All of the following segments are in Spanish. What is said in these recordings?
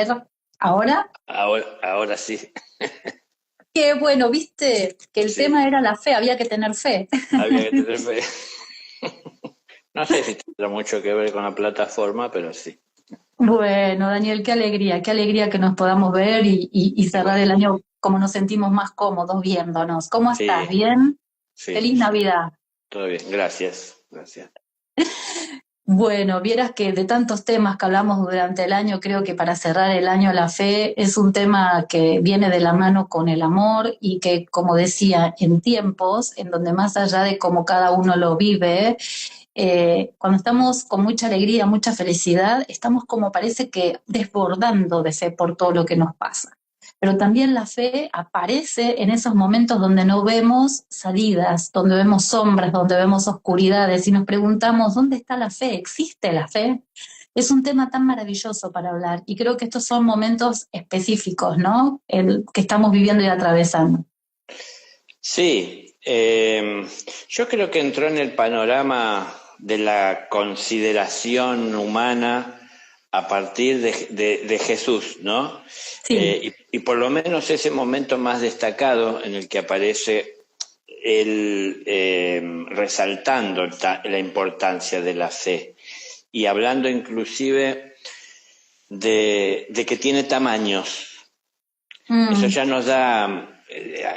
ver, ¿ahora? Ahora sí, Qué bueno, viste que el sí, tema era la fe, había que tener fe. había que tener fe. No sé si tendrá mucho que ver con la plataforma, pero sí. Bueno, Daniel, qué alegría que nos podamos ver y cerrar Igual, el año como nos sentimos más cómodos viéndonos. ¿Cómo estás? sí, ¿Bien? sí, Feliz Navidad. todo bien, gracias, gracias. Bueno, vieras que de tantos temas que hablamos durante el año, creo que para cerrar el año la fe es un tema que viene de la mano con el amor y que, como decía, en tiempos en donde más allá de cómo cada uno lo vive, cuando estamos con mucha alegría, mucha felicidad, estamos como parece que desbordando de fe por todo lo que nos pasa. Pero también la fe aparece en esos momentos donde no vemos salidas, donde vemos sombras, donde vemos oscuridades y nos preguntamos, ¿dónde está la fe? ¿Existe la fe? Es un tema tan maravilloso para hablar y creo que estos son momentos específicos, ¿no? El que estamos viviendo y atravesando. Sí, yo creo que entró en el panorama de la consideración humana a partir de Jesús, ¿no? Sí. Y por lo menos ese momento más destacado en el que aparece él resaltando la importancia de la fe y hablando inclusive de que tiene tamaños. Eso Mm, ya nos da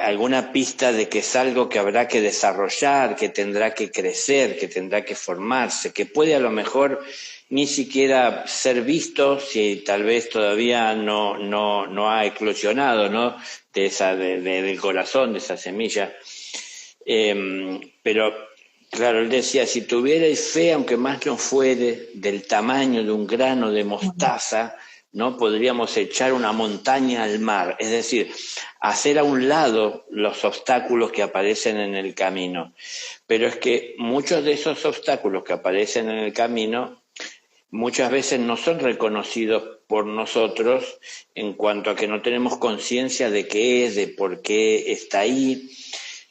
alguna pista de que es algo que habrá que desarrollar, que tendrá que crecer, que tendrá que formarse, que puede a lo mejor ni siquiera ser visto si tal vez todavía no ha eclosionado, ¿no? Del corazón, de esa semilla. Pero claro, él decía, si tuvierais fe, aunque más no fuere, del tamaño de un grano de mostaza, ¿no? Podríamos echar una montaña al mar, es decir, hacer a un lado los obstáculos que aparecen en el camino. Pero es que muchos de esos obstáculos que aparecen en el camino muchas veces no son reconocidos por nosotros en cuanto a que no tenemos conciencia de qué es, de por qué está ahí,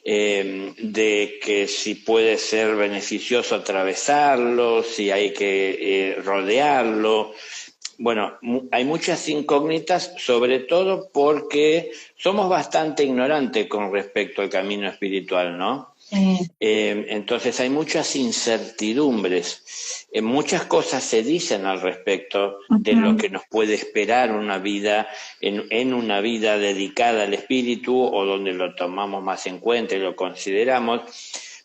de que si puede ser beneficioso atravesarlo, si hay que rodearlo. Bueno, hay muchas incógnitas, sobre todo porque somos bastante ignorantes con respecto al camino espiritual, ¿no? eh, Entonces hay muchas incertidumbres, muchas cosas se dicen al respecto de lo ujú. que nos puede esperar una vida, en una vida dedicada al espíritu o donde lo tomamos más en cuenta y lo consideramos,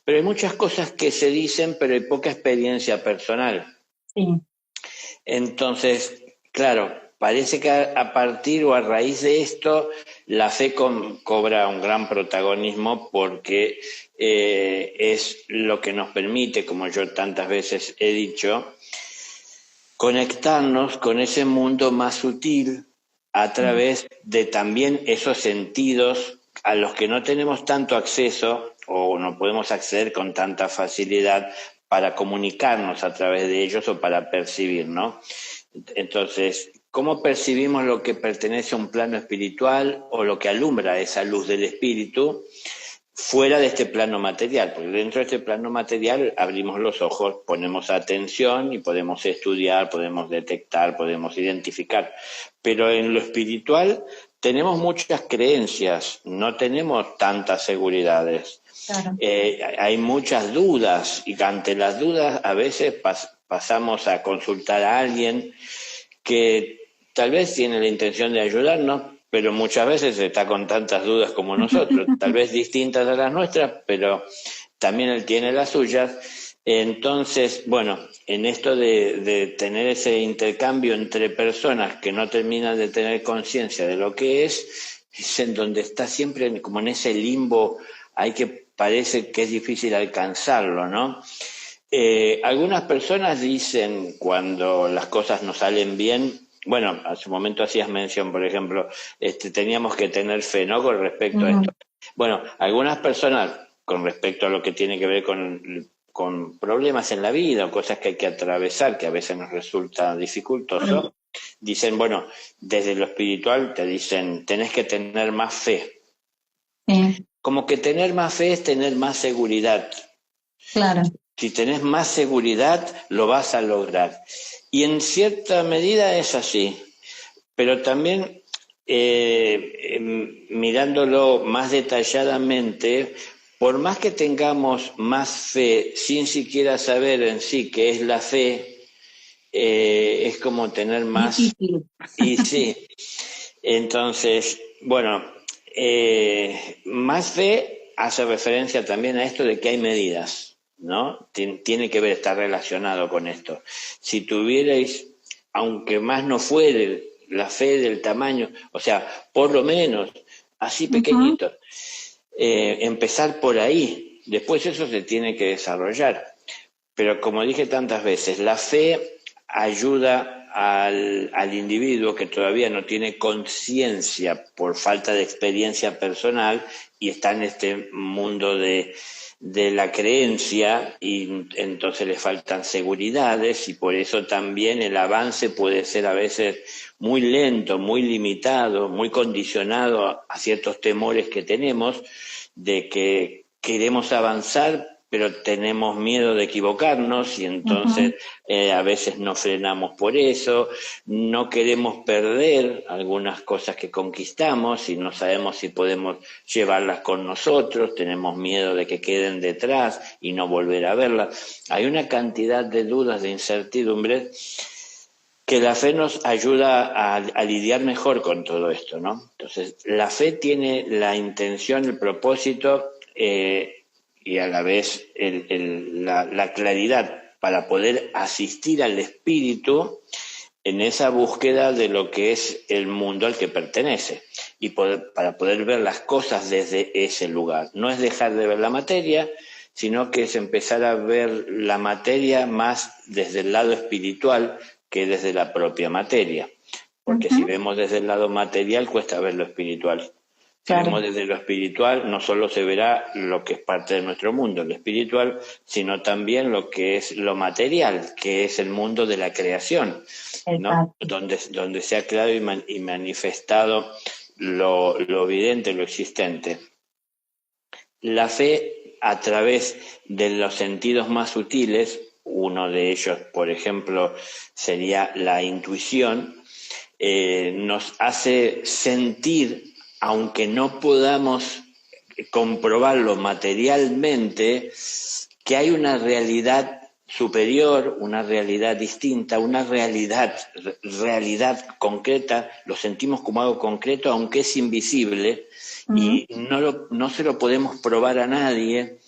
pero hay muchas cosas que se dicen, pero hay poca experiencia personal. Sí. Entonces, claro, parece que a partir o a raíz de esto la fe cobra un gran protagonismo porque es lo que nos permite, como yo tantas veces he dicho, conectarnos con ese mundo más sutil a través de también esos sentidos a los que no tenemos tanto acceso o no podemos acceder con tanta facilidad para comunicarnos a través de ellos o para percibir, ¿no? Entonces, ¿cómo percibimos lo que pertenece a un plano espiritual o lo que alumbra esa luz del espíritu fuera de este plano material? Porque dentro de este plano material abrimos los ojos, ponemos atención y podemos estudiar, podemos detectar, podemos identificar. Pero en lo espiritual tenemos muchas creencias, no tenemos tantas seguridades. Claro. Hay muchas dudas y ante las dudas a veces pasamos a consultar a alguien que tal vez tiene la intención de ayudarnos, pero muchas veces está con tantas dudas como nosotros, tal vez distintas a las nuestras, pero también él tiene las suyas. Entonces, bueno, en esto de tener ese intercambio entre personas que no terminan de tener conciencia de lo que es en donde está siempre como en ese limbo, hay que parece que es difícil alcanzarlo, ¿no? Algunas personas dicen cuando las cosas no salen bien, bueno, hace un momento hacías mención, por ejemplo, teníamos que tener fe, ¿no? Con respecto a Ujú. esto. Bueno, algunas personas, con respecto a lo que tiene que ver con problemas en la vida o cosas que hay que atravesar, que a veces nos resulta dificultoso, dicen, bueno, desde lo espiritual te dicen, tenés que tener más fe. Sí, Como que tener más fe es tener más seguridad. claro. Si tenés más seguridad, lo vas a lograr. Y en cierta medida es así. pero también mirándolo más detalladamente, por más que tengamos más fe sin siquiera saber en sí qué es la fe, es como tener más... Difícil. Y sí, entonces, bueno, más fe hace referencia también a esto de que hay medidas, ¿no? Tiene que ver, está relacionado con esto. Si tuvierais, aunque más no fuere la fe del tamaño, o sea, por lo menos, así Ujú, pequeñito, empezar por ahí, después eso se tiene que desarrollar. Pero como dije tantas veces, la fe ayuda al individuo que todavía no tiene conciencia por falta de experiencia personal y está en este mundo de la creencia y entonces le faltan seguridades y por eso también el avance puede ser a veces muy lento, muy limitado, muy condicionado a ciertos temores que tenemos de que queremos avanzar pero tenemos miedo de equivocarnos y entonces ujú. a veces nos frenamos por eso, no queremos perder algunas cosas que conquistamos y no sabemos si podemos llevarlas con nosotros, tenemos miedo de que queden detrás y no volver a verlas. Hay una cantidad de dudas, de incertidumbres que la fe nos ayuda a lidiar mejor con todo esto, ¿no? Entonces, la fe tiene la intención, el propósito y a la vez la claridad para poder asistir al espíritu en esa búsqueda de lo que es el mundo al que pertenece y para poder ver las cosas desde ese lugar. No es dejar de ver la materia, sino que es empezar a ver la materia más desde el lado espiritual que desde la propia materia. Porque si Ujú, vemos desde el lado material, cuesta ver lo espiritual. Si vemos claro. desde lo espiritual, no solo se verá lo que es parte de nuestro mundo, lo espiritual, sino también lo que es lo material, que es el mundo de la creación, ¿no? Exacto. Donde se ha creado y manifestado lo evidente, lo existente. La fe a través de los sentidos más sutiles, uno de ellos, por ejemplo, sería la intuición, nos hace sentir, aunque no podamos comprobarlo materialmente, que hay una realidad superior, una realidad distinta, una realidad concreta, lo sentimos como algo concreto, aunque es invisible, Ujú, y no se lo podemos probar a nadie,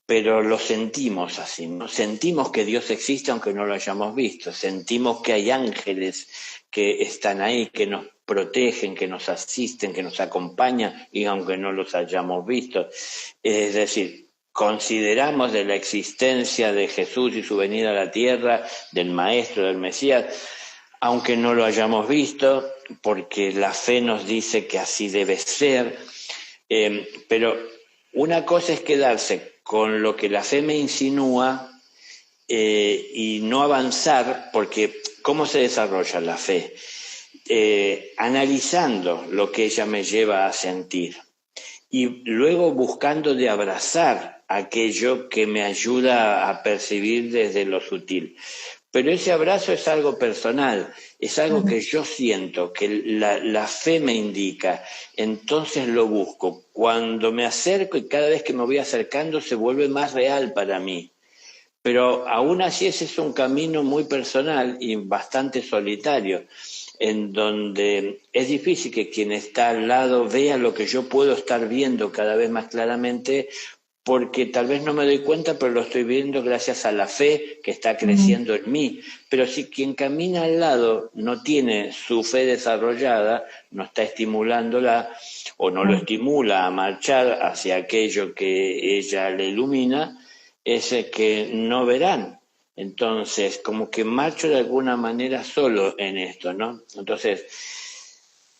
pero lo sentimos así, ¿no? Sentimos que Dios existe aunque no lo hayamos visto, sentimos que hay ángeles que están ahí, que nos protegen, que nos asisten, que nos acompañan, y aunque no los hayamos visto. Es decir, consideramos de la existencia de Jesús y su venida a la tierra, del Maestro, del Mesías, aunque no lo hayamos visto, porque la fe nos dice que así debe ser, pero una cosa es quedarse con lo que la fe me insinúa y no avanzar, porque ¿cómo se desarrolla la fe? Analizando lo que ella me lleva a sentir y luego buscando de abrazar aquello que me ayuda a percibir desde lo sutil. Pero ese abrazo es algo personal, es algo ujú. que yo siento, que la fe me indica, entonces lo busco. Cuando me acerco y cada vez que me voy acercando se vuelve más real para mí. Pero aún así ese es un camino muy personal y bastante solitario, en donde es difícil que quien está al lado vea lo que yo puedo estar viendo cada vez más claramente, porque tal vez no me doy cuenta, pero lo estoy viendo gracias a la fe que está Ujú, creciendo en mí. Pero si quien camina al lado no tiene su fe desarrollada, no está estimulándola o no lo ujú. estimula a marchar hacia aquello que ella le ilumina, es que no verán. Entonces, como que marcho de alguna manera solo en esto, ¿no? Entonces,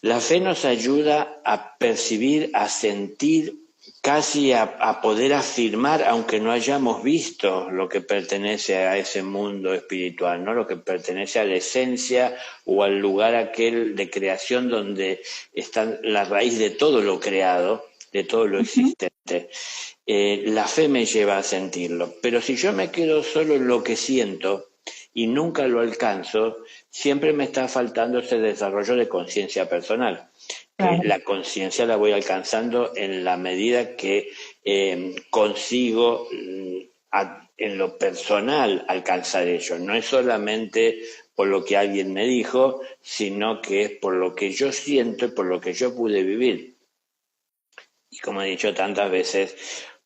la fe nos ayuda a percibir, a sentir, casi a poder afirmar, aunque no hayamos visto lo que pertenece a ese mundo espiritual, ¿no? Lo que pertenece a la esencia o al lugar aquel de creación donde está la raíz de todo lo creado, de todo lo Ujú, existente. La fe me lleva a sentirlo, pero si yo me quedo solo en lo que siento y nunca lo alcanzo, siempre me está faltando ese desarrollo de conciencia personal. Que claro. la conciencia la voy alcanzando en la medida que consigo en lo personal alcanzar ello. No es solamente por lo que alguien me dijo, sino que es por lo que yo siento y por lo que yo pude vivir. Y como he dicho tantas veces,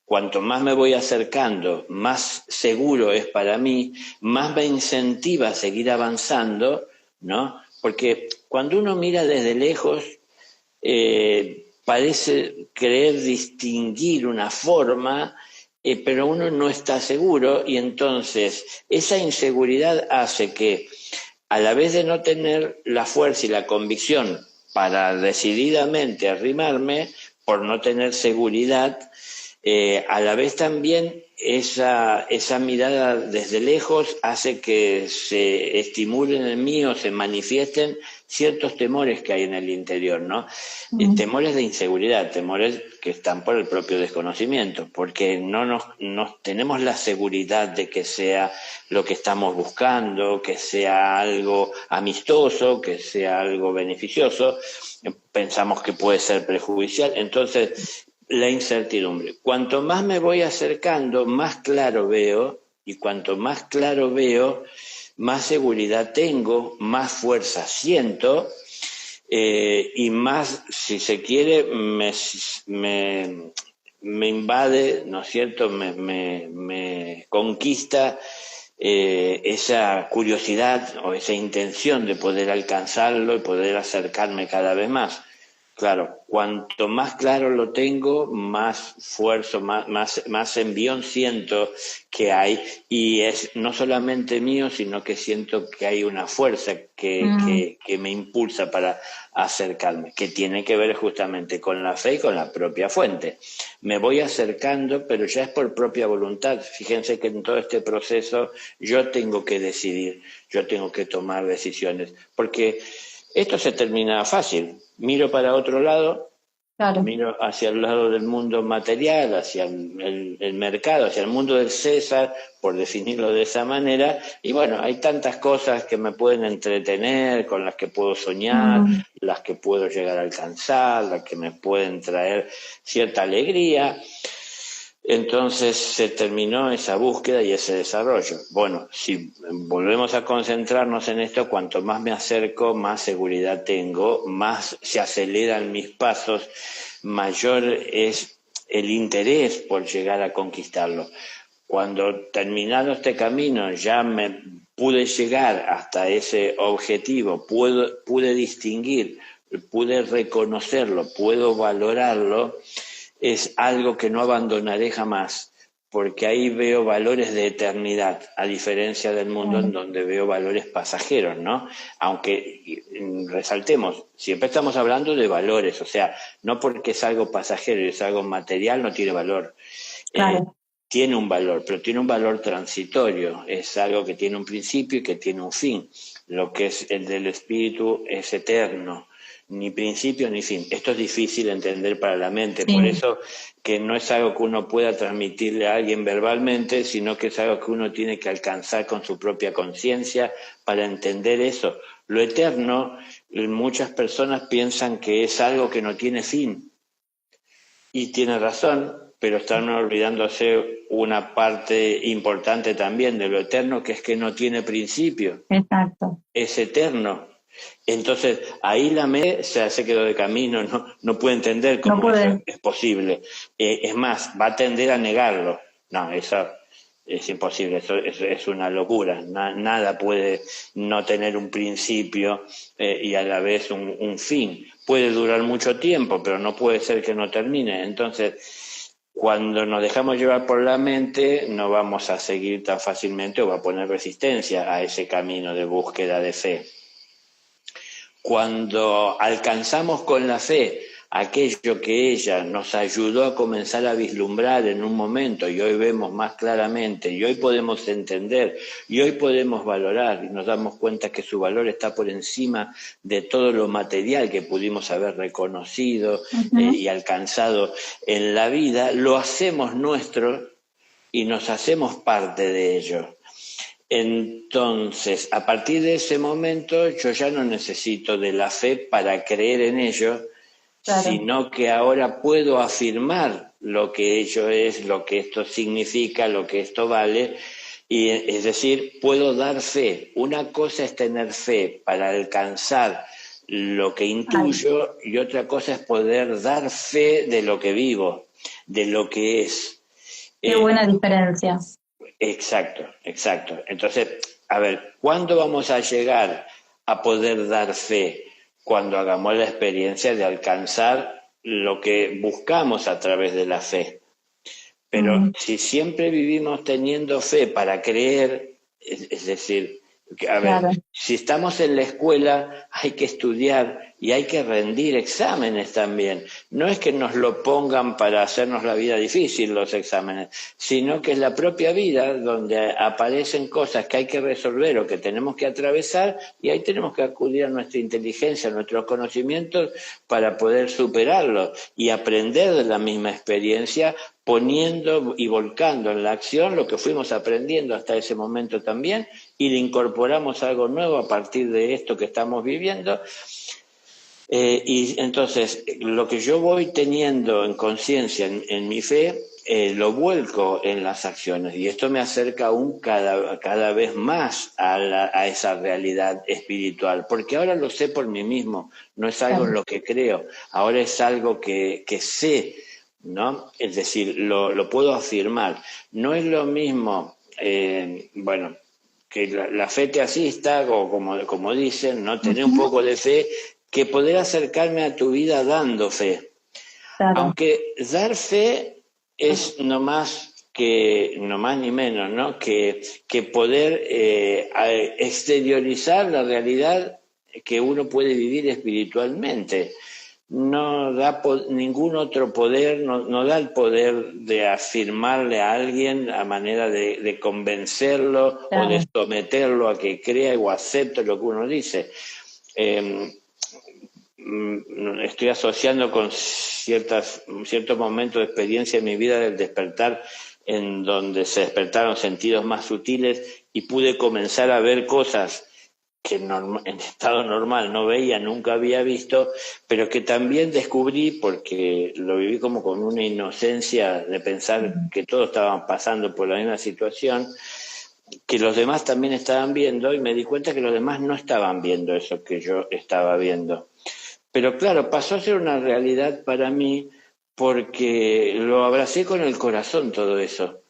cuanto más me voy acercando, más seguro es para mí, más me incentiva a seguir avanzando, ¿no? Porque cuando uno mira desde lejos, parece querer distinguir una forma, pero uno no está seguro y entonces esa inseguridad hace que a la vez de no tener la fuerza y la convicción para decididamente arrimarme, por no tener seguridad, a la vez también esa mirada desde lejos hace que se estimulen en mí o se manifiesten ciertos temores que hay en el interior, ¿no? Temores de inseguridad, temores que están por el propio desconocimiento, porque no nos tenemos la seguridad de que sea lo que estamos buscando, que sea algo amistoso, que sea algo beneficioso, pensamos que puede ser perjudicial, entonces la incertidumbre. Cuanto más me voy acercando, más claro veo, y cuanto más claro veo, más seguridad tengo, más fuerza siento, y más, si se quiere, me invade, ¿no es cierto?, me conquista esa curiosidad o esa intención de poder alcanzarlo y poder acercarme cada vez más. Claro, cuanto más claro lo tengo, más esfuerzo, más envión siento que hay, y es no solamente mío, sino que siento que hay una fuerza que me impulsa para acercarme, que tiene que ver justamente con la fe y con la propia fuente. Me voy acercando, pero ya es por propia voluntad. Fíjense que en todo este proceso yo tengo que decidir, yo tengo que tomar decisiones, porque esto se termina fácil. Miro para otro lado, Claro. miro hacia el lado del mundo material, hacia el mercado, hacia el mundo del César, por definirlo de esa manera, y bueno, hay tantas cosas que me pueden entretener, con las que puedo soñar, las que puedo llegar a alcanzar, las que me pueden traer cierta alegría. Entonces se terminó esa búsqueda y ese desarrollo. Bueno, si volvemos a concentrarnos en esto, cuanto más me acerco, más seguridad tengo, más se aceleran mis pasos, mayor es el interés por llegar a conquistarlo. Cuando terminado este camino ya me pude llegar hasta ese objetivo, pude distinguir, pude reconocerlo, puedo valorarlo, es algo que no abandonaré jamás, porque ahí veo valores de eternidad, a diferencia del mundo en donde veo valores pasajeros, ¿no? Aunque resaltemos, siempre estamos hablando de valores, o sea, no porque es algo pasajero y es algo material no tiene valor. Claro. Tiene un valor, pero tiene un valor transitorio, es algo que tiene un principio y que tiene un fin. Lo que es el del espíritu es eterno, ni principio ni fin. Esto es difícil de entender para la mente, Sí. por eso que no es algo que uno pueda transmitirle a alguien verbalmente, sino que es algo que uno tiene que alcanzar con su propia conciencia para entender eso. Lo eterno, muchas personas piensan que es algo que no tiene fin, y tiene razón, pero están olvidándose una parte importante también de lo eterno, que es que no tiene principio, Exacto. es eterno. Entonces, ahí la mente se quedó de camino, no puede entender No cómo eso puede. es posible. Es más, va a tender a negarlo. No, eso es imposible, eso es una locura. Nada puede no tener un principio y a la vez un fin. Puede durar mucho tiempo, pero no puede ser que no termine. Entonces, cuando nos dejamos llevar por la mente, no vamos a seguir tan fácilmente o va a poner resistencia a ese camino de búsqueda de fe. Cuando alcanzamos con la fe aquello que ella nos ayudó a comenzar a vislumbrar en un momento, y hoy vemos más claramente, y hoy podemos entender, y hoy podemos valorar, y nos damos cuenta que su valor está por encima de todo lo material que pudimos haber reconocido y alcanzado en la vida, lo hacemos nuestro y nos hacemos parte de ello. Entonces, a partir de ese momento, yo ya no necesito de la fe para creer en ello, Claro. sino que ahora puedo afirmar lo que ello es, lo que esto significa, lo que esto vale, y es decir, puedo dar fe. Una cosa es tener fe para alcanzar lo que Ay, intuyo y otra cosa es poder dar fe de lo que vivo, de lo que es. qué Eh, buena diferencia. exacto, exacto. Entonces, a ver, ¿cuándo vamos a llegar a poder dar fe? Cuando hagamos la experiencia de alcanzar lo que buscamos a través de la fe. Pero Mm, si siempre vivimos teniendo fe para creer, es decir, a ver, claro, si estamos en la escuela hay que estudiar y hay que rendir exámenes también. No es que nos lo pongan para hacernos la vida difícil los exámenes, sino que es la propia vida donde aparecen cosas que hay que resolver o que tenemos que atravesar y ahí tenemos que acudir a nuestra inteligencia, a nuestros conocimientos para poder superarlo y aprender de la misma experiencia poniendo y volcando en la acción lo que fuimos aprendiendo hasta ese momento también y le incorporamos algo nuevo a partir de esto que estamos viviendo. Y entonces lo que yo voy teniendo en conciencia en mi fe, lo vuelco en las acciones y esto me acerca aún cada vez más a esa realidad espiritual, porque ahora lo sé por mí mismo, no es algo en claro. lo que creo, ahora es algo que sé, ¿no? Es decir, lo puedo afirmar. No es lo mismo, bueno, que la fe te asista, o como dicen, ¿no? Tener un Ujú, poco de fe, que poder acercarme a tu vida dando fe. claro, Aunque dar fe es no más ni menos, ¿no? Que poder exteriorizar la realidad que uno puede vivir espiritualmente. No da ningún otro poder, no da el poder de afirmarle a alguien a manera de convencerlo o de claro. someterlo a que crea o acepte lo que uno dice. Eh, Estoy asociando con ciertos momentos de experiencia en mi vida del despertar, en donde se despertaron sentidos más sutiles y pude comenzar a ver cosas que en estado normal no veía, nunca había visto, pero que también descubrí, porque lo viví como con una inocencia de pensar Mm, que todos estaban pasando por la misma situación, que los demás también estaban viendo y me di cuenta que los demás no estaban viendo eso que yo estaba viendo. Pero claro, pasó a ser una realidad para mí porque lo abracé con el corazón todo eso.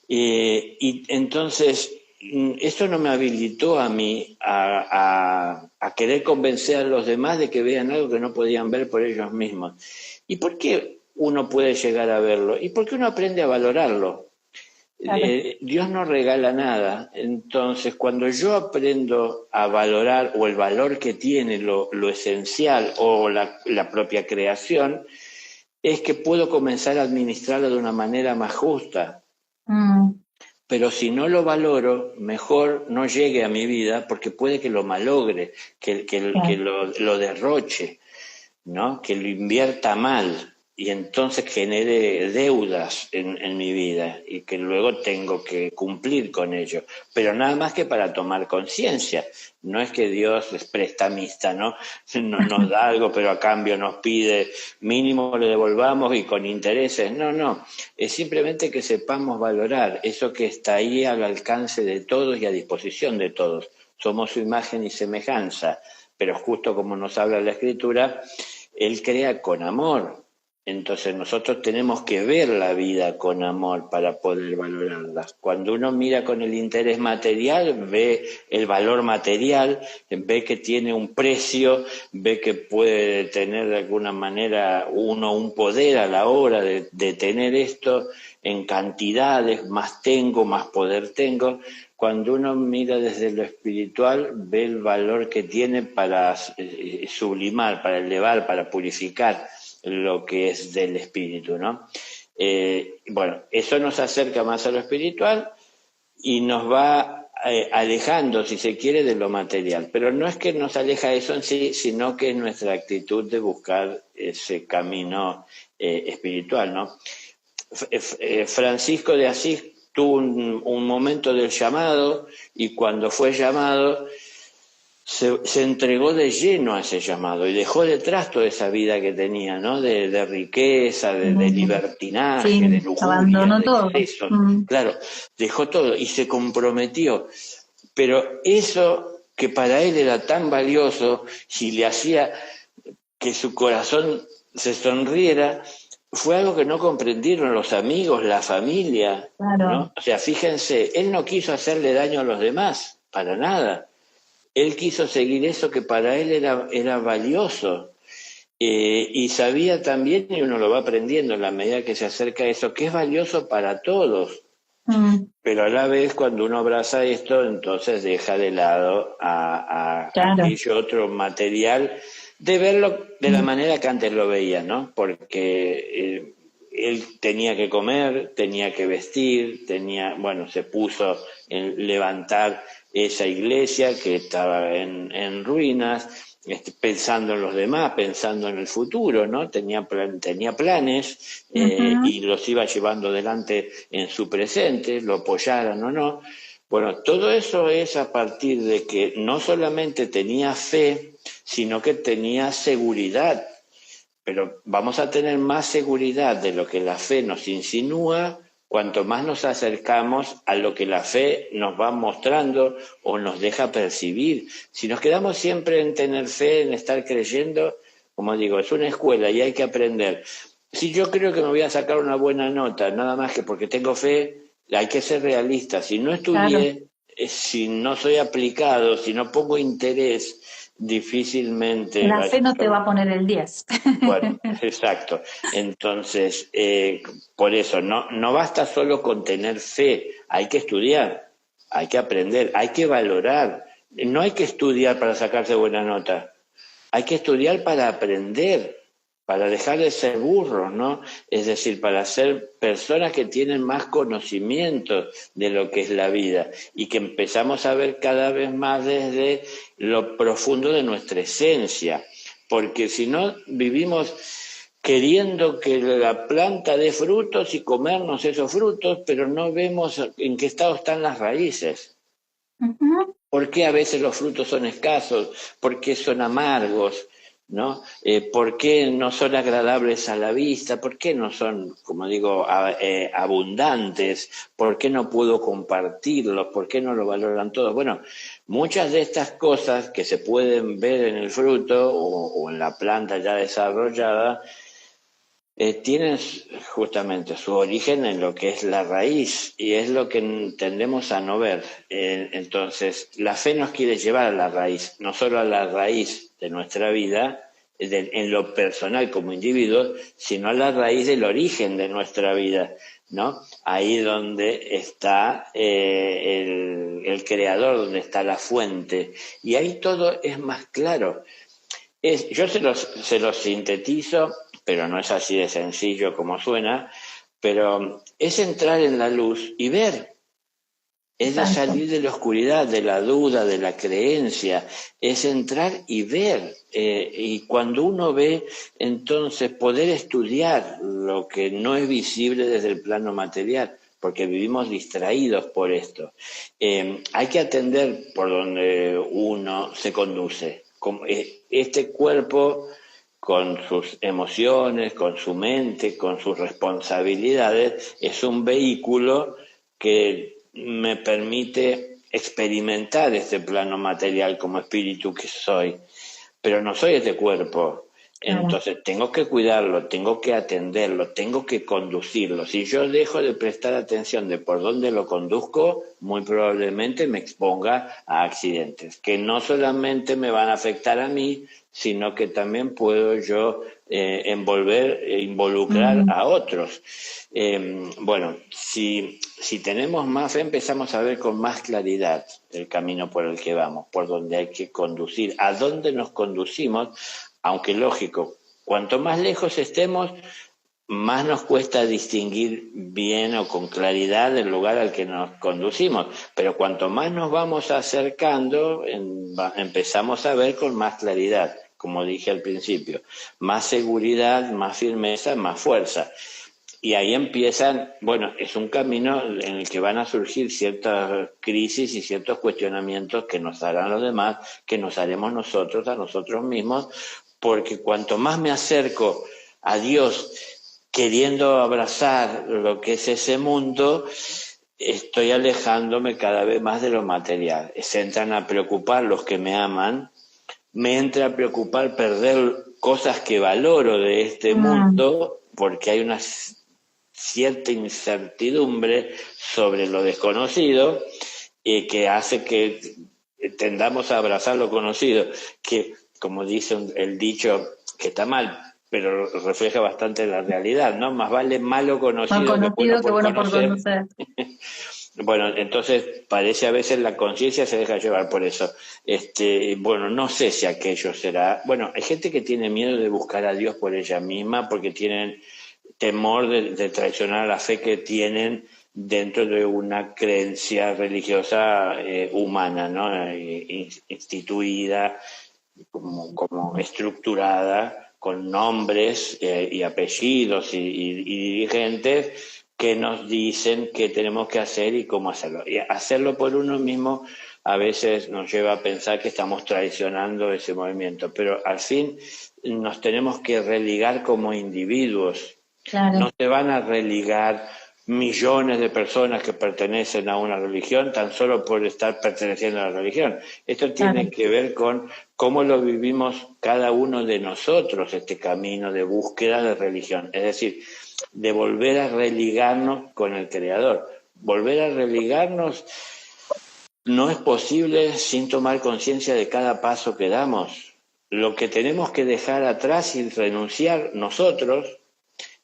Y entonces, eso no me habilitó a mí a querer convencer a los demás de que vean algo que no podían ver por ellos mismos. ¿Y por qué uno puede llegar a verlo? Y porque uno aprende a valorarlo. claro. Dios no regala nada, entonces cuando yo aprendo a valorar o el valor que tiene lo esencial o la propia creación, es que puedo comenzar a administrarla de una manera más justa. Mm, Pero si no lo valoro, mejor no llegue a mi vida porque puede que lo malogre, que claro. lo derroche, ¿no? Que lo invierta mal y entonces genere deudas en mi vida y que luego tengo que cumplir con ello. Pero nada más que para tomar conciencia. No es que Dios es prestamista, ¿no? Nos da algo, pero a cambio nos pide mínimo le devolvamos y con intereses. No, no. Es simplemente que sepamos valorar eso que está ahí al alcance de todos y a disposición de todos. Somos su imagen y semejanza, pero justo como nos habla la Escritura, él crea con amor. Entonces nosotros tenemos que ver la vida con amor para poder valorarla. Cuando uno mira con el interés material, ve el valor material, ve que tiene un precio, ve que puede tener de alguna manera uno un poder a la hora de tener esto en cantidades, más tengo, más poder tengo. Cuando uno mira desde lo espiritual, ve el valor que tiene para sublimar, para elevar, para purificar lo que es del espíritu, ¿no? Bueno, eso nos acerca más a lo espiritual y nos va alejando, si se quiere, de lo material. Pero no es que nos aleja eso en sí, sino que es nuestra actitud de buscar ese camino espiritual, ¿no? Francisco de Asís tuvo un momento del llamado, y cuando fue llamado se entregó de lleno a ese llamado y dejó detrás toda esa vida que tenía, ¿no? De riqueza, de libertinaje, de Sí, lujuria, abandonó de todo. excesos. Claro, dejó todo y se comprometió. Pero eso que para él era tan valioso, si le hacía que su corazón se sonriera, fue algo que no comprendieron los amigos, la familia, Claro. ¿no? O sea, fíjense, él no quiso hacerle daño a los demás, para nada. Él quiso seguir eso que para él era valioso. Y sabía también, y uno lo va aprendiendo en la medida que se acerca a eso, que es valioso para todos. Pero a la vez, cuando uno abraza esto, entonces deja de lado a Claro. aquello otro material, de verlo de la manera que antes lo veía, ¿no? Porque él tenía que comer, tenía que vestir, bueno, se puso en levantar esa iglesia que estaba en ruinas, pensando en los demás, pensando en el futuro, ¿no? Tenía planes, y los iba llevando adelante en su presente, lo apoyaran o no. Bueno, todo eso es a partir de que no solamente tenía fe, sino que tenía seguridad. Pero vamos a tener más seguridad de lo que la fe nos insinúa cuanto más nos acercamos a lo que la fe nos va mostrando o nos deja percibir. Si nos quedamos siempre en tener fe, en estar creyendo, como digo, es una escuela y hay que aprender. Si yo creo que me voy a sacar una buena nota, nada más que porque tengo fe, hay que ser realista. Si no Claro. estudié, si no soy aplicado, si no pongo interés, difícilmente La vaya fe no a te va ser. a poner el 10. Bueno, exacto. Entonces, por eso, no basta solo con tener fe, hay que estudiar, hay que aprender, hay que valorar. No hay que estudiar para sacarse buena nota, hay que estudiar para aprender, para dejar de ser burros, ¿no? Es decir, para ser personas que tienen más conocimiento de lo que es la vida y que empezamos a ver cada vez más desde lo profundo de nuestra esencia, porque si no vivimos queriendo que la planta dé frutos y comernos esos frutos, pero no vemos en qué estado están las raíces. ¿Por qué a veces los frutos son escasos? ¿Por qué son amargos? ¿No? ¿Por qué no son agradables a la vista? ¿Por qué no son, como digo, abundantes? ¿Por qué no puedo compartirlos? ¿Por qué no lo valoran todos? Bueno, muchas de estas cosas que se pueden ver en el fruto o en la planta ya desarrollada, tienen justamente su origen en lo que es la raíz y es lo que tendemos a no ver. Entonces, la fe nos quiere llevar a la raíz, no solo a la raíz de nuestra vida, en lo personal como individuo, sino a la raíz del origen de nuestra vida, ¿no? Ahí donde está el creador, donde está la fuente. Y ahí todo es más claro. Yo se los sintetizo, pero no es así de sencillo como suena, pero es entrar en la luz y ver, es de Exacto. salir de la oscuridad, de la duda, de la creencia, es entrar y ver. Y cuando uno ve, entonces poder estudiar lo que no es visible desde el plano material, porque vivimos distraídos por esto. Hay que atender por donde uno se conduce. Este cuerpo, con sus emociones, con su mente, con sus responsabilidades, es un vehículo que me permite experimentar este plano material como espíritu que soy, pero no soy este cuerpo. Claro. Entonces tengo que cuidarlo, tengo que atenderlo, tengo que conducirlo. Si yo dejo de prestar atención de por dónde lo conduzco, muy probablemente me exponga a accidentes que no solamente me van a afectar a mí, sino que también puedo yo involucrar a otros. Bueno, si tenemos más fe, empezamos a ver con más claridad el camino por el que vamos, por donde hay que conducir, a dónde nos conducimos, aunque lógico, cuanto más lejos estemos, más nos cuesta distinguir bien o con claridad el lugar al que nos conducimos, pero cuanto más nos vamos acercando, empezamos a ver con más claridad, como dije al principio, más seguridad, más firmeza, más fuerza. Y ahí empiezan, bueno, es un camino en el que van a surgir ciertas crisis y ciertos cuestionamientos que nos harán los demás, que nos haremos nosotros a nosotros mismos, porque cuanto más me acerco a Dios queriendo abrazar lo que es ese mundo, estoy alejándome cada vez más de lo material. Se entran a preocupar los que me aman, me entra a preocupar perder cosas que valoro de este mundo, porque hay una cierta incertidumbre sobre lo desconocido y que hace que tendamos a abrazar lo conocido, que como dice el dicho, que está mal, pero refleja bastante la realidad, ¿no? Más vale malo Más conocido que bueno conocido que por bueno por conocer. conocer. Bueno, entonces parece a veces la conciencia se deja llevar por eso. Bueno, no sé si aquello será. Bueno, hay gente que tiene miedo de buscar a Dios por ella misma porque tienen temor de traicionar la fe que tienen dentro de una creencia religiosa humana, ¿no? Instituida, como estructurada, con nombres y apellidos y dirigentes que nos dicen qué tenemos que hacer y cómo hacerlo. Y hacerlo por uno mismo a veces nos lleva a pensar que estamos traicionando ese movimiento, pero al fin nos tenemos que religar como individuos. Claro. No se van a religar millones de personas que pertenecen a una religión tan solo por estar perteneciendo a la religión. Esto tiene que ver con cómo lo vivimos cada uno de nosotros, este camino de búsqueda de religión. Es decir, de volver a religarnos con el Creador. Volver a religarnos no es posible sin tomar conciencia de cada paso que damos. Lo que tenemos que dejar atrás y renunciar nosotros,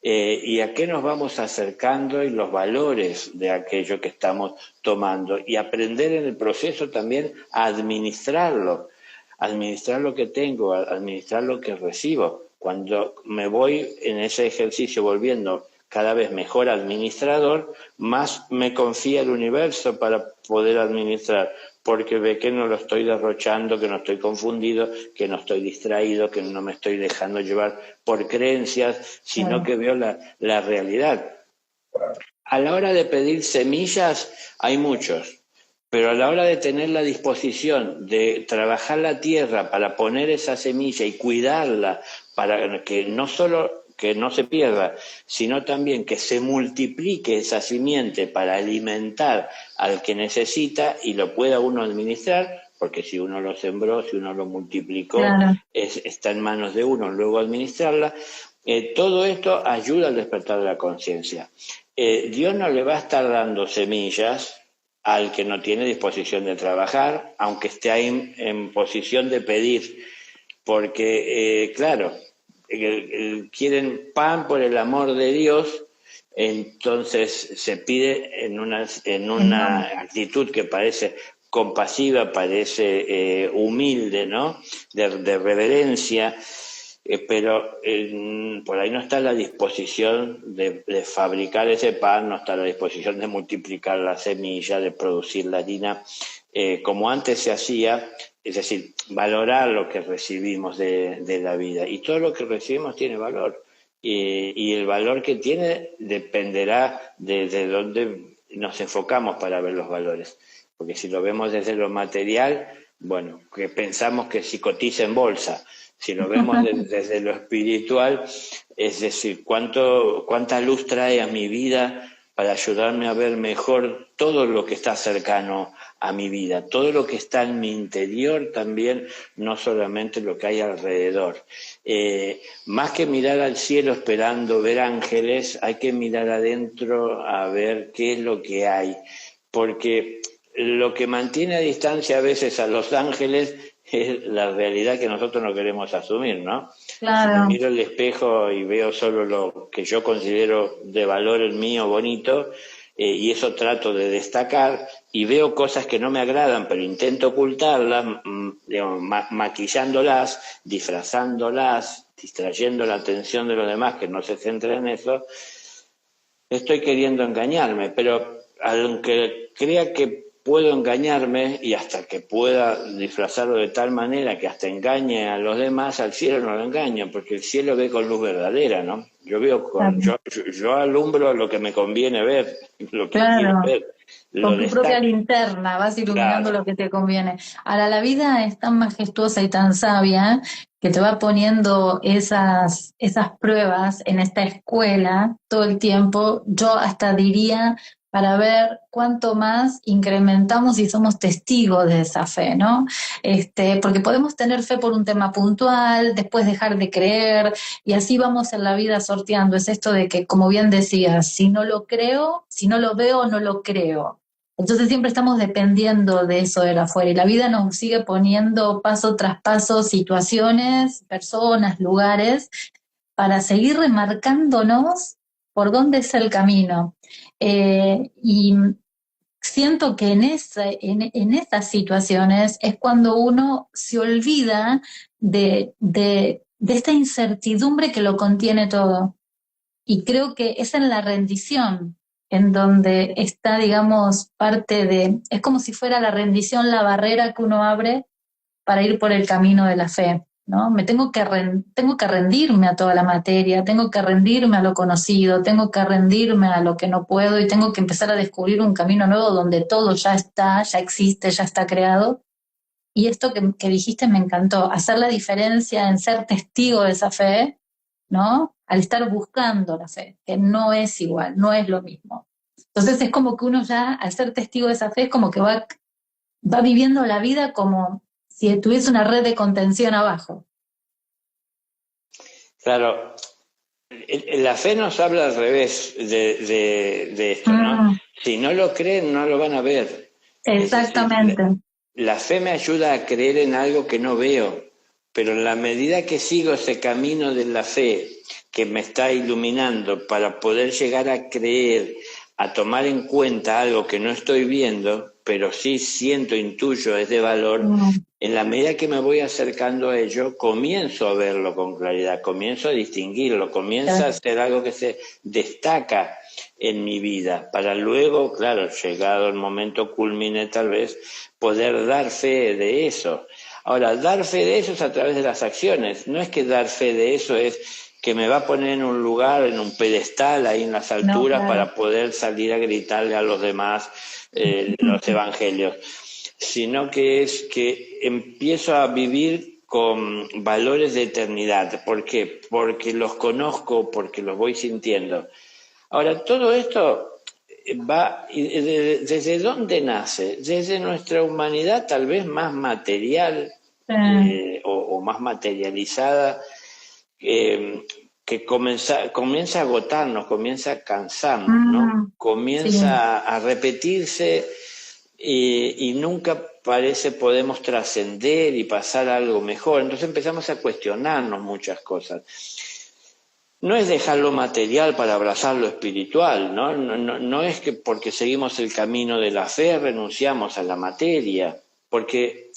y a qué nos vamos acercando y los valores de aquello que estamos tomando, y aprender en el proceso también a administrar lo que tengo, a administrar lo que recibo. Cuando me voy en ese ejercicio volviendo cada vez mejor administrador, más me confía el universo para poder administrar, porque ve que no lo estoy derrochando, que no estoy confundido, que no estoy distraído, que no me estoy dejando llevar por creencias, sino que veo la realidad. A la hora de pedir semillas hay muchos, pero a la hora de tener la disposición de trabajar la tierra para poner esa semilla y cuidarla para que no solo que no se pierda, sino también que se multiplique esa simiente para alimentar al que necesita y lo pueda uno administrar, porque si uno lo sembró, si uno lo multiplicó, está en manos de uno luego administrarla. Todo esto ayuda al despertar de la conciencia. Dios no le va a estar dando semillas al que no tiene disposición de trabajar, aunque esté ahí en posición de pedir, porque, claro, quieren pan por el amor de Dios, entonces se pide en una actitud que parece compasiva, parece humilde, ¿no? De reverencia, pero por ahí no está la disposición de fabricar ese pan, no está la disposición de multiplicar la semilla, de producir la harina, como antes se hacía, es decir, valorar lo que recibimos de la vida. Y todo lo que recibimos tiene valor. Y el valor que tiene dependerá de dónde nos enfocamos para ver los valores. Porque si lo vemos desde lo material, bueno, que pensamos que si cotiza en bolsa. Si lo vemos desde lo espiritual, es decir, cuánta luz trae a mi vida para ayudarme a ver mejor todo lo que está cercano a mi vida, todo lo que está en mi interior también, no solamente lo que hay alrededor. Más que mirar al cielo esperando ver ángeles, hay que mirar adentro a ver qué es lo que hay, porque lo que mantiene a distancia a veces a los ángeles es la realidad que nosotros no queremos asumir, ¿no? Claro. Si me miro al espejo y veo solo lo que yo considero de valor en mío bonito, y eso trato de destacar, y veo cosas que no me agradan, pero intento ocultarlas, digamos, maquillándolas, disfrazándolas, distrayendo la atención de los demás que no se centren en eso, estoy queriendo engañarme, pero aunque crea que puedo engañarme y hasta que pueda disfrazarlo de tal manera que hasta engañe a los demás, al cielo no lo engaño, porque el cielo ve con luz verdadera, ¿no? Yo veo yo alumbro lo que me conviene ver, lo que quiero Claro, ver, lo con tu propia destaco, linterna vas iluminando claro. lo que te conviene. Ahora, la vida es tan majestuosa y tan sabia que te va poniendo esas pruebas en esta escuela todo el tiempo. Yo hasta diría para ver cuánto más incrementamos y somos testigos de esa fe, ¿no? Porque podemos tener fe por un tema puntual, después dejar de creer, y así vamos en la vida sorteando. Es esto de que, como bien decías, si no lo creo, si no lo veo, no lo creo. Entonces siempre estamos dependiendo de eso de afuera y la vida nos sigue poniendo paso tras paso situaciones, personas, lugares para seguir remarcándonos por dónde es el camino. Y siento que en estas situaciones es cuando uno se olvida de esta incertidumbre que lo contiene todo. Y creo que es en la rendición en donde está, digamos, parte de, es como si fuera la rendición la barrera que uno abre para ir por el camino de la fe, ¿no? Tengo que rendirme a toda la materia, tengo que rendirme a lo conocido, tengo que rendirme a lo que no puedo y tengo que empezar a descubrir un camino nuevo donde todo ya está, ya existe, ya está creado. Y esto que dijiste me encantó, hacer la diferencia en ser testigo de esa fe, ¿no? Al estar buscando la fe, que no es igual, no es lo mismo. Entonces es como que uno ya, al ser testigo de esa fe, es como que va viviendo la vida como si tuviese una red de contención abajo. Claro, la fe nos habla al revés de esto, ¿no? Mm, Si no lo creen, no lo van a ver. Es decir, exactamente. la fe me ayuda a creer en algo que no veo, pero en la medida que sigo ese camino de la fe que me está iluminando para poder llegar a creer, a tomar en cuenta algo que no estoy viendo, pero sí siento, intuyo, es de valor, Mm, en la medida que me voy acercando a ello, comienzo a verlo con claridad, comienzo a distinguirlo, comienza a ser algo que se destaca en mi vida, para luego, claro, llegado el momento culmine tal vez, poder dar fe de eso. Ahora, dar fe de eso es a través de las acciones, no es que dar fe de eso es que me va a poner en un lugar, en un pedestal, ahí en las no, alturas, claro. para poder salir a gritarle a los demás los evangelios, sino que es que empiezo a vivir con valores de eternidad. ¿Por qué? Porque los conozco, porque los voy sintiendo. Ahora, todo esto va, ¿desde dónde nace? Desde nuestra humanidad tal vez más material o más materializada, que comienza a agotarnos, comienza a cansarnos, ¿no? Mm, sí, Comienza a repetirse y nunca parece podemos trascender y pasar a algo mejor. Entonces empezamos a cuestionarnos muchas cosas. No es dejar lo material para abrazar lo espiritual, ¿no? No es que porque seguimos el camino de la fe renunciamos a la materia, porque,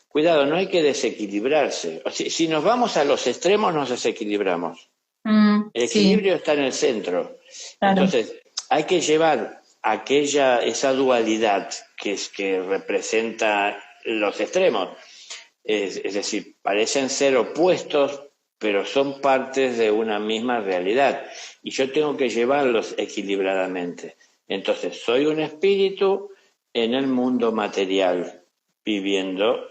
cuidado, no hay que desequilibrarse. Si nos vamos a los extremos nos desequilibramos. El sí, equilibrio está en el centro. claro. Entonces, hay que llevar esa dualidad que representa los extremos. Es decir, parecen ser opuestos, pero son partes de una misma realidad. Y yo tengo que llevarlos equilibradamente. Entonces, soy un espíritu en el mundo material, viviendo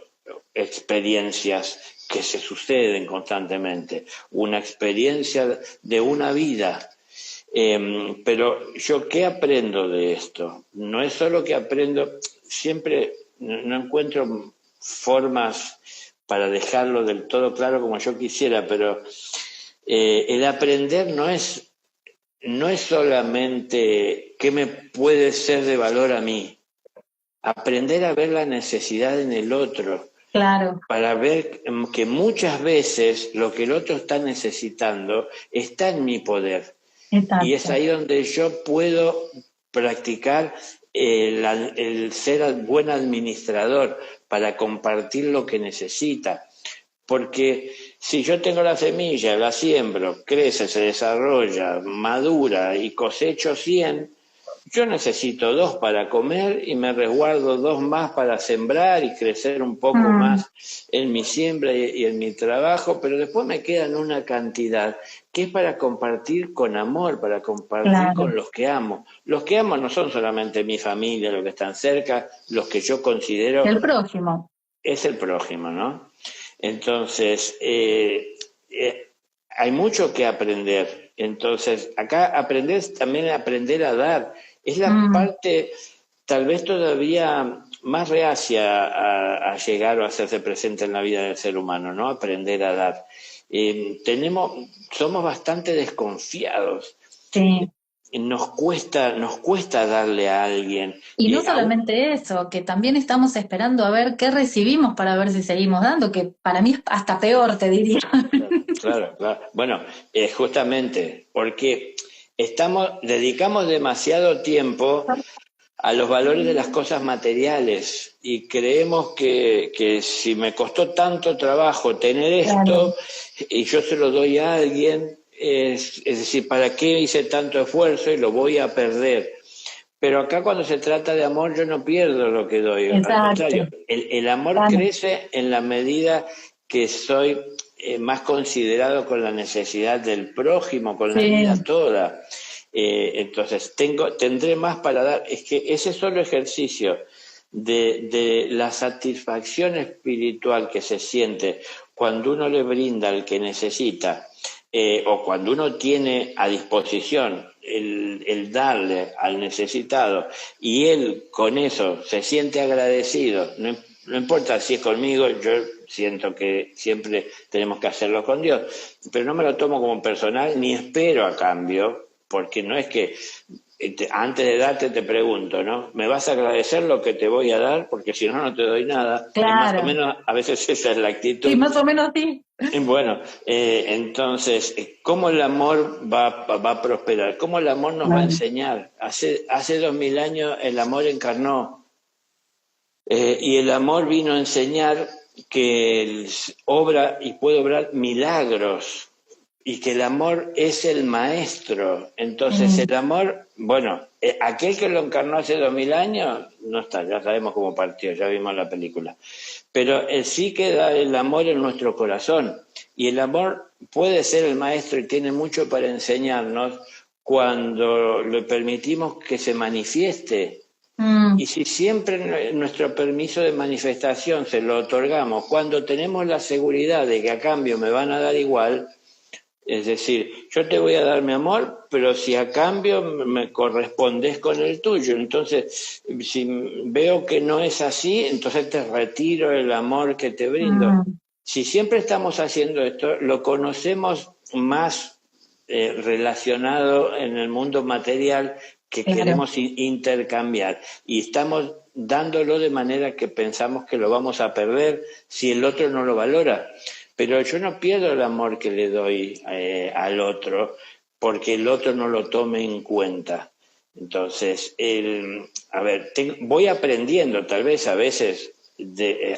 experiencias que se suceden constantemente, una experiencia de una vida. Pero yo, ¿qué aprendo de esto? No es solo que aprendo, siempre no encuentro formas para dejarlo del todo claro como yo quisiera, pero el aprender no es solamente qué me puede ser de valor a mí, aprender a ver la necesidad en el otro, Claro, para ver que muchas veces lo que el otro está necesitando está en mi poder. Y es exacto. ahí donde yo puedo practicar el ser buen administrador para compartir lo que necesita. Porque si yo tengo la semilla, la siembro, crece, se desarrolla, madura y cosecho 100, yo necesito 2 para comer y me resguardo 2 más para sembrar y crecer un poco más en mi siembra y en mi trabajo, pero después me quedan una cantidad que es para compartir con amor, para compartir con Claro. los que amo. Los que amo no son solamente mi familia, los que están cerca, los que yo considero El prójimo. es el prójimo, ¿no? Entonces, hay mucho que aprender. Entonces, acá aprender también aprender a dar. Es la Mm, parte tal vez todavía más reacia a llegar o a hacerse presente en la vida del ser humano, ¿no? Aprender a dar. Somos bastante desconfiados. sí. Nos cuesta darle a alguien. Y no Aún solamente eso, que también estamos esperando a ver qué recibimos para ver si seguimos dando, que para mí es hasta peor, te diría. claro, claro, claro. Bueno, justamente porque dedicamos demasiado tiempo a los valores de las cosas materiales y creemos que si me costó tanto trabajo tener Claro, esto y yo se lo doy a alguien, es decir, ¿para qué hice tanto esfuerzo y lo voy a perder? Pero acá cuando se trata de amor yo no pierdo lo que doy, al contrario, exacto. el amor Claro. crece en la medida que soy más considerado con la necesidad del prójimo, con la vida Sí, toda. Entonces tendré más para dar. Es que ese solo ejercicio de la satisfacción espiritual que se siente cuando uno le brinda al que necesita, o cuando uno tiene a disposición el darle al necesitado y él con eso se siente agradecido, no importa si es conmigo, yo siento que siempre tenemos que hacerlo con Dios, pero no me lo tomo como personal ni espero a cambio, porque no es que antes de darte te pregunto, ¿no? ¿Me vas a agradecer lo que te voy a dar? Porque si no, no te doy nada. Es más o claro. menos, a veces esa es la Sí, actitud. más o menos sí. Bueno, entonces, ¿cómo el amor va a prosperar? ¿Cómo el amor nos va a Claro. enseñar? Hace 2000 años el amor encarnó, y el amor vino a enseñar que obra y puede obrar milagros y que el amor es el maestro. Entonces Mm, el amor, bueno, aquel que lo encarnó hace 2000 años no está, ya sabemos cómo partió, ya vimos la película. Pero sí queda el amor en nuestro corazón y el amor puede ser el maestro y tiene mucho para enseñarnos cuando le permitimos que se manifieste. mm, Y si siempre nuestro permiso de manifestación se lo otorgamos cuando tenemos la seguridad de que a cambio me van a dar igual, es decir, yo te voy a dar mi amor, pero si a cambio me correspondes con el tuyo. Entonces, si veo que no es así, entonces te retiro el amor que te brindo. mm, Si siempre estamos haciendo esto, lo conocemos más relacionado en el mundo material que claro. queremos intercambiar y estamos dándolo de manera que pensamos que lo vamos a perder si el otro no lo valora. Pero yo no pierdo el amor que le doy al otro porque el otro no lo tome en cuenta. Entonces, a ver, voy aprendiendo tal vez a veces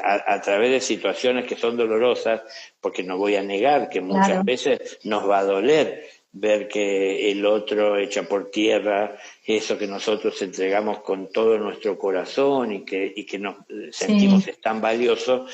a través de situaciones que son dolorosas, porque no voy a negar que muchas Claro. veces nos va a doler ver que el otro echa por tierra eso que nosotros entregamos con todo nuestro corazón y que nos sentimos Sí, es tan valioso,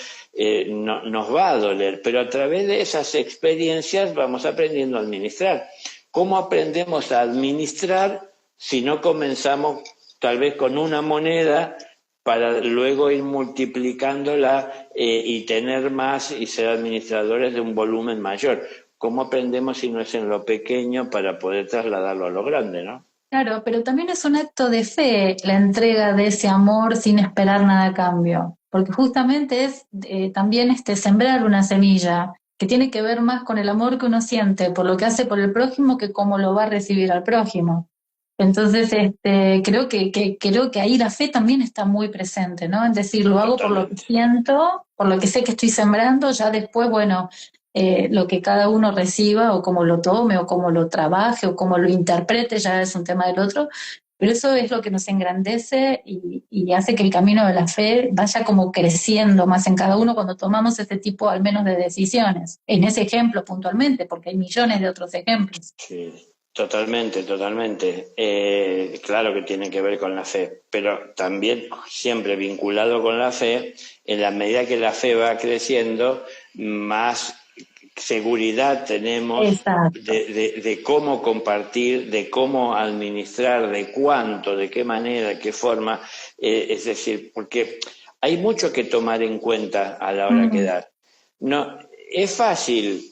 nos va a doler, pero a través de esas experiencias vamos aprendiendo a administrar. ¿Cómo aprendemos a administrar si no comenzamos tal vez con una moneda para luego ir multiplicándola y tener más y ser administradores de un volumen mayor? ¿Cómo aprendemos si no es en lo pequeño para poder trasladarlo a lo grande, no? claro, pero también es un acto de fe la entrega de ese amor sin esperar nada a cambio, porque justamente es también sembrar una semilla que tiene que ver más con el amor que uno siente por lo que hace por el prójimo que cómo lo va a recibir al prójimo. Entonces, creo que ahí la fe también está muy presente, ¿no? Es decir, lo hago por lo que Totalmente. siento, por lo que sé que estoy sembrando, ya después, bueno, lo que cada uno reciba o cómo lo tome o cómo lo trabaje o cómo lo interprete ya es un tema del otro, pero eso es lo que nos engrandece y hace que el camino de la fe vaya como creciendo más en cada uno cuando tomamos este tipo al menos de decisiones. En ese ejemplo puntualmente, porque hay millones de otros ejemplos. Sí. Totalmente, totalmente. Claro que tiene que ver con la fe, pero también siempre vinculado con la fe, en la medida que la fe va creciendo, más seguridad tenemos Exacto. de cómo compartir, de cómo administrar, de cuánto, de qué manera, de qué forma. Es decir, porque hay mucho que tomar en cuenta a la hora que Mm, dar. No, es fácil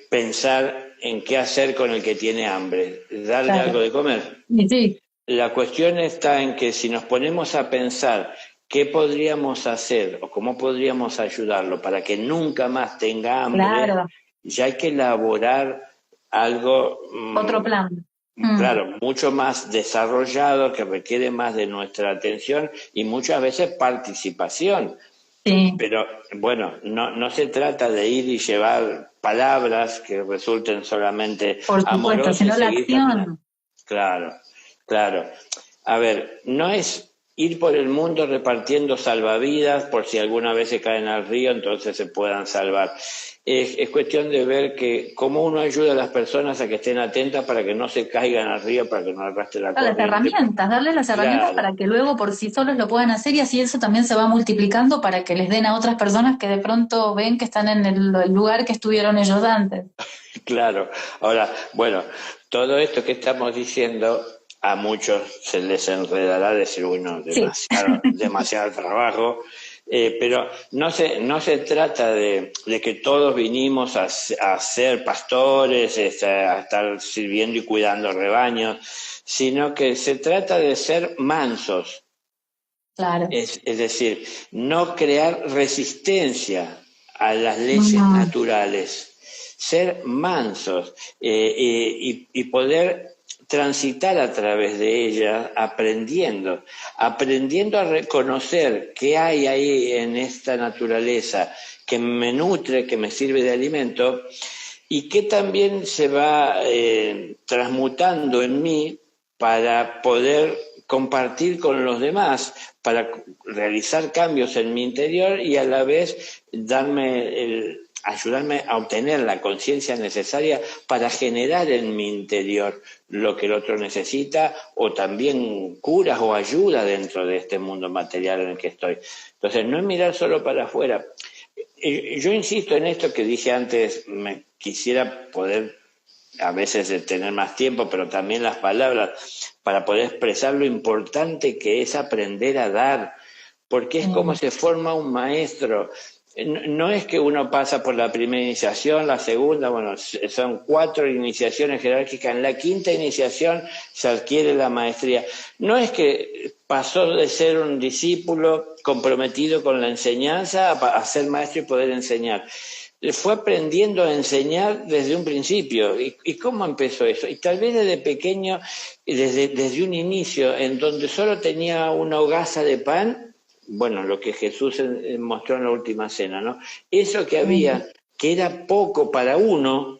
pensar en qué hacer con el que tiene hambre, darle algo claro. de comer. Y sí, La cuestión está en que si nos ponemos a pensar qué podríamos hacer o cómo podríamos ayudarlo para que nunca más tenga hambre, claro. ya hay que elaborar algo, Otro plan. Mm, claro, mucho más desarrollado, que requiere más de nuestra atención y muchas veces participación. sí, Pero bueno, no se trata de ir y llevar palabras que resulten solamente por supuesto, amorosas y sino la seguir caminando. acción. Claro, claro. A ver, no es ir por el mundo repartiendo salvavidas por si alguna vez se caen al río, entonces se puedan salvar. Es cuestión de ver que cómo uno ayuda a las personas a que estén atentas para que no se caigan al río, para que no arrastre la Las corriente. herramientas, darles las herramientas Claro, para que luego por sí solos lo puedan hacer y así eso también se va multiplicando para que les den a otras personas que de pronto ven que están en el lugar que estuvieron ellos antes. claro. Ahora, bueno, todo esto que estamos diciendo a muchos se les enredará decir, bueno, Sí, demasiado, demasiado trabajo, pero no se trata de que todos vinimos a ser pastores, a estar sirviendo y cuidando rebaños, sino que se trata de ser mansos, claro. es decir, no crear resistencia a las leyes Mm, naturales, ser mansos y poder transitar a través de ellas aprendiendo, aprendiendo a reconocer qué hay ahí en esta naturaleza que me nutre, que me sirve de alimento y que también se va transmutando en mí para poder compartir con los demás, para realizar cambios en mi interior y a la vez ayudarme a obtener la conciencia necesaria para generar en mi interior lo que el otro necesita o también curas o ayuda dentro de este mundo material en el que estoy. Entonces, no es mirar solo para afuera. Yo insisto en esto que dije antes, me quisiera poder a veces tener más tiempo, pero también las palabras para poder expresar lo importante que es aprender a dar, porque es como sí. se forma un maestro. No es que uno pasa por la primera iniciación, la segunda, bueno, son 4 iniciaciones jerárquicas, en la quinta iniciación se adquiere la maestría. No es que pasó de ser un discípulo comprometido con la enseñanza a ser maestro y poder enseñar. Fue aprendiendo a enseñar desde un principio. ¿Y cómo empezó eso? Y tal vez desde pequeño, desde un inicio, en donde solo tenía una hogaza de pan, bueno, lo que Jesús mostró en la última cena, ¿no? Eso que Sí, había, que era poco para uno,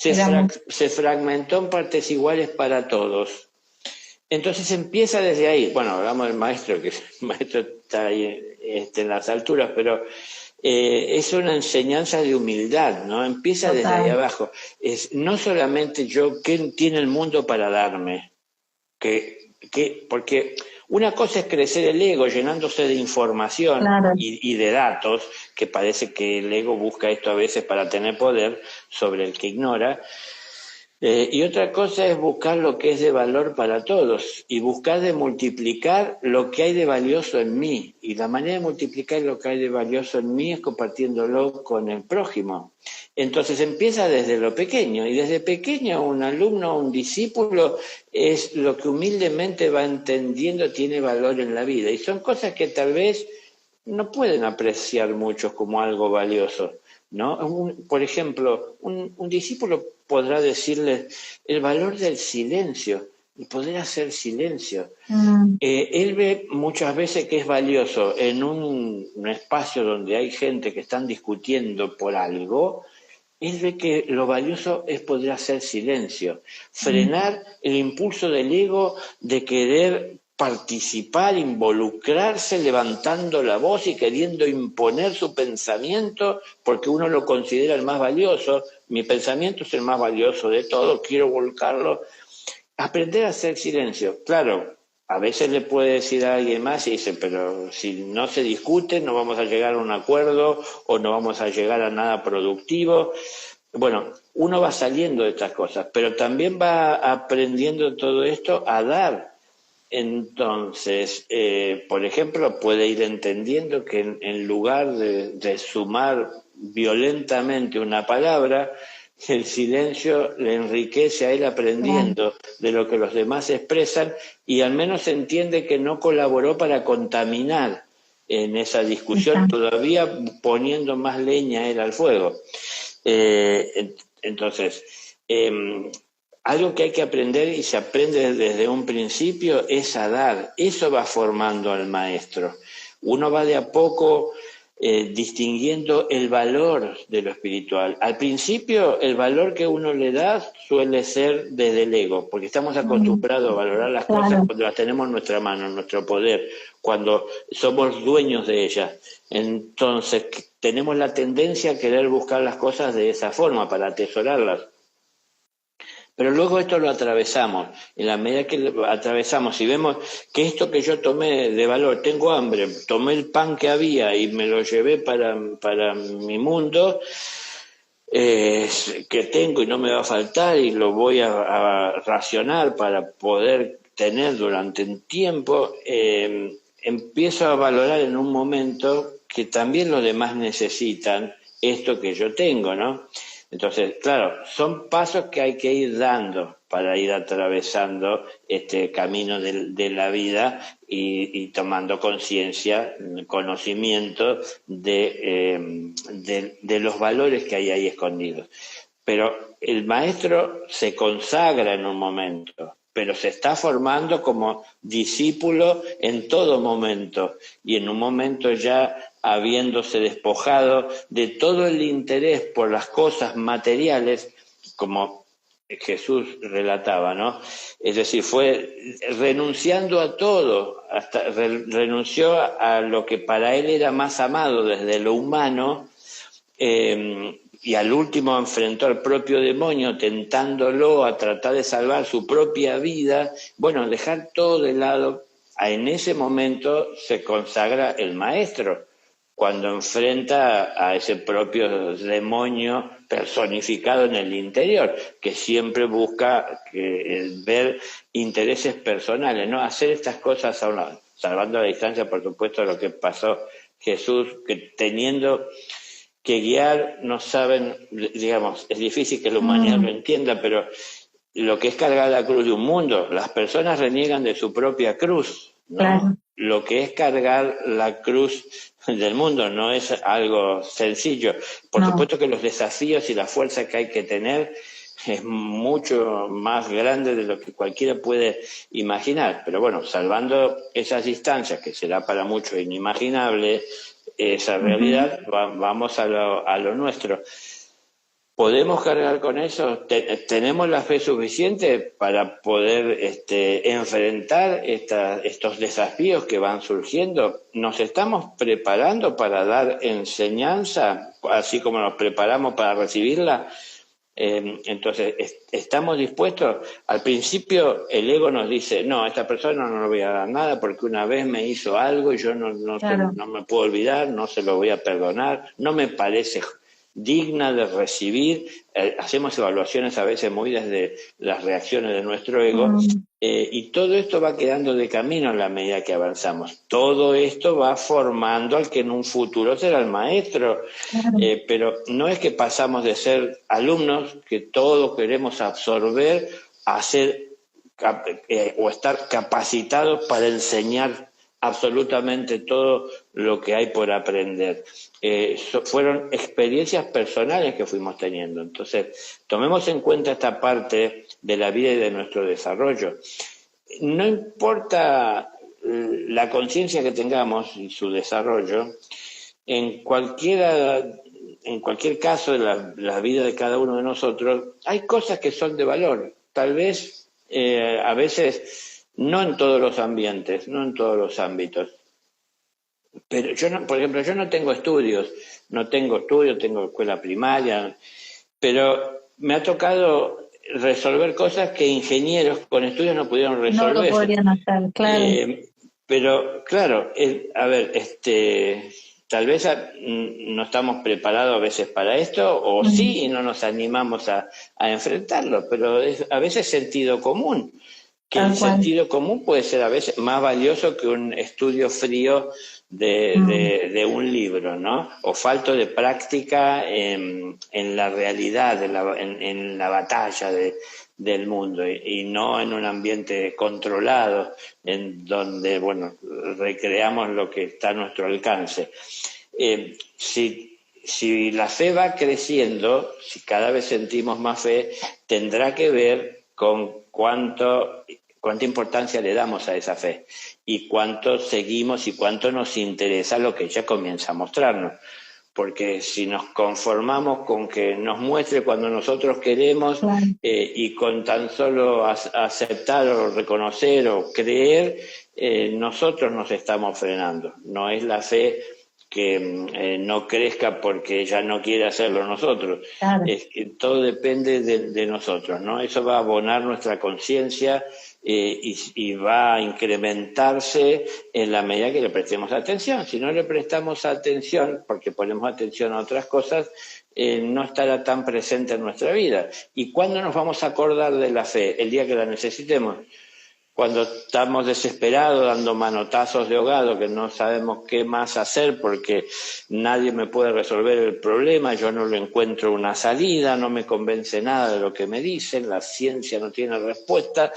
era mucho. se fragmentó en partes iguales para todos. Entonces empieza desde ahí. Bueno, hablamos del maestro, que el maestro está ahí en las alturas, pero es una enseñanza de humildad, ¿no? Empieza desde ahí Total. abajo. Es no solamente yo, ¿qué tiene el mundo para darme? Porque una cosa es crecer el ego llenándose de información Claro. y de datos, que parece que el ego busca esto a veces para tener poder sobre el que ignora, y otra cosa es buscar lo que es de valor para todos y buscar de multiplicar lo que hay de valioso en mí. Y la manera de multiplicar lo que hay de valioso en mí es compartiéndolo con el prójimo. Entonces empieza desde lo pequeño y desde pequeño un alumno, un discípulo es lo que humildemente va entendiendo tiene valor en la vida. Y son cosas que tal vez no pueden apreciar muchos como algo valioso, ¿no? Por ejemplo, un discípulo podrá decirle el valor del silencio y poder hacer silencio. Mm, Él ve muchas veces que es valioso en un espacio donde hay gente que están discutiendo por algo, él ve que lo valioso es poder hacer silencio, mm, frenar el impulso del ego de querer participar, involucrarse, levantando la voz y queriendo imponer su pensamiento porque uno lo considera el más valioso. Mi pensamiento es el más valioso de todo, quiero volcarlo. Aprender a hacer silencio. Claro, a veces le puede decir a alguien más y dice, pero si no se discute no vamos a llegar a un acuerdo o no vamos a llegar a nada productivo. Bueno, uno va saliendo de estas cosas, pero también va aprendiendo todo esto a dar. Entonces, por ejemplo, puede ir entendiendo que en lugar de sumar violentamente una palabra, el silencio le enriquece a él Claro, aprendiendo de lo que los demás expresan y al menos entiende que no colaboró para contaminar en esa discusión, exacto, todavía poniendo más leña él al fuego. Entonces, algo que hay que aprender y se aprende desde un principio es a dar. Eso va formando al maestro. Uno va de a poco distinguiendo el valor de lo espiritual. Al principio, el valor que uno le da suele ser desde el ego, porque estamos acostumbrados a valorar las cosas claro, cuando las tenemos en nuestra mano, en nuestro poder, cuando somos dueños de ellas. Entonces, tenemos la tendencia a querer buscar las cosas de esa forma, para atesorarlas. Pero luego esto lo atravesamos, en la medida que lo atravesamos y vemos que esto que yo tomé de valor, tengo hambre, tomé el pan que había y me lo llevé para mi mundo, que tengo y no me va a faltar y lo voy a racionar para poder tener durante un tiempo, empiezo a valorar en un momento que también los demás necesitan esto que yo tengo, ¿no? Entonces, claro, son pasos que hay que ir dando para ir atravesando este camino de la vida y tomando conciencia, conocimiento de los valores que hay ahí escondidos. Pero el maestro se consagra en un momento, pero se está formando como discípulo en todo momento y en un momento ya habiéndose despojado de todo el interés por las cosas materiales, como Jesús relataba, ¿no? Es decir, fue renunciando a todo, hasta renunció a lo que para él era más amado desde lo humano, y al último enfrentó al propio demonio tentándolo a tratar de salvar su propia vida. Bueno, dejar todo de lado, en ese momento se consagra el maestro, cuando enfrenta a ese propio demonio personificado en el interior, que siempre busca ver intereses personales, ¿no? Hacer estas cosas a un lado, salvando la distancia, por supuesto, lo que pasó Jesús, que teniendo que guiar no saben, digamos, es difícil que la humanidad lo entienda, pero lo que es cargar la cruz de un mundo, las personas reniegan de su propia cruz, ¿no? claro, Lo que es cargar la cruz del mundo no es algo sencillo. Por no, supuesto que los desafíos y la fuerza que hay que tener es mucho más grande de lo que cualquiera puede imaginar. Pero bueno, salvando esas distancias, que será para muchos inimaginable, esa realidad, vamos a lo nuestro. ¿Podemos cargar con eso? ¿Tenemos la fe suficiente para poder enfrentar estos desafíos que van surgiendo? ¿Nos estamos preparando para dar enseñanza, así como nos preparamos para recibirla? Entonces, ¿estamos dispuestos? Al principio el ego nos dice, no, a esta persona no le voy a dar nada porque una vez me hizo algo y yo claro. no me puedo olvidar, no se lo voy a perdonar, no me parece digna de recibir. Hacemos evaluaciones a veces muy desde las reacciones de nuestro ego, y todo esto va quedando de camino en la medida que avanzamos. Todo esto va formando al que en un futuro será el maestro, Claro. pero no es que pasamos de ser alumnos que todo queremos absorber a ser o estar capacitados para enseñar absolutamente todo lo que hay por aprender. Fueron experiencias personales que fuimos teniendo. Entonces, tomemos en cuenta esta parte de la vida y de nuestro desarrollo. No importa la conciencia que tengamos y su desarrollo, en cualquier caso de la vida de cada uno de nosotros, hay cosas que son de valor. Tal vez a veces no en todos los ambientes, no en todos los ámbitos. Pero yo no, por ejemplo, yo no tengo estudios, tengo escuela primaria, pero me ha tocado resolver cosas que ingenieros con estudios no pudieron No lo resolver. podrían hacer, claro. Pero claro, a ver, tal vez no estamos preparados a veces para esto, o Mm, sí, y no nos animamos a enfrentarlo, pero es a veces sentido común, que el tal cual. sentido común puede ser a veces más valioso que un estudio frío Mm, de un libro, ¿no? O falto de práctica en la realidad, en la batalla del mundo, y no en un ambiente controlado, en donde, bueno, recreamos lo que está a nuestro alcance. Si la fe va creciendo, si cada vez sentimos más fe, tendrá que ver con cuánta importancia le damos a esa fe y cuánto seguimos y cuánto nos interesa lo que ella comienza a mostrarnos. Porque si nos conformamos con que nos muestre cuando nosotros queremos, claro. y con tan solo aceptar o reconocer o creer, nosotros nos estamos frenando. No es la fe que no crezca porque ella no quiere hacerlo nosotros. Claro. Es que todo depende de nosotros, ¿no? Eso va a abonar nuestra conciencia, y va a incrementarse en la medida que le prestemos atención. Si no le prestamos atención, porque ponemos atención a otras cosas, no estará tan presente en nuestra vida. ¿Y cuándo nos vamos a acordar de la fe? El día que la necesitemos. Cuando estamos desesperados, dando manotazos de ahogado, que no sabemos qué más hacer porque nadie me puede resolver el problema, yo no le encuentro una salida, no me convence nada de lo que me dicen, la ciencia no tiene respuesta,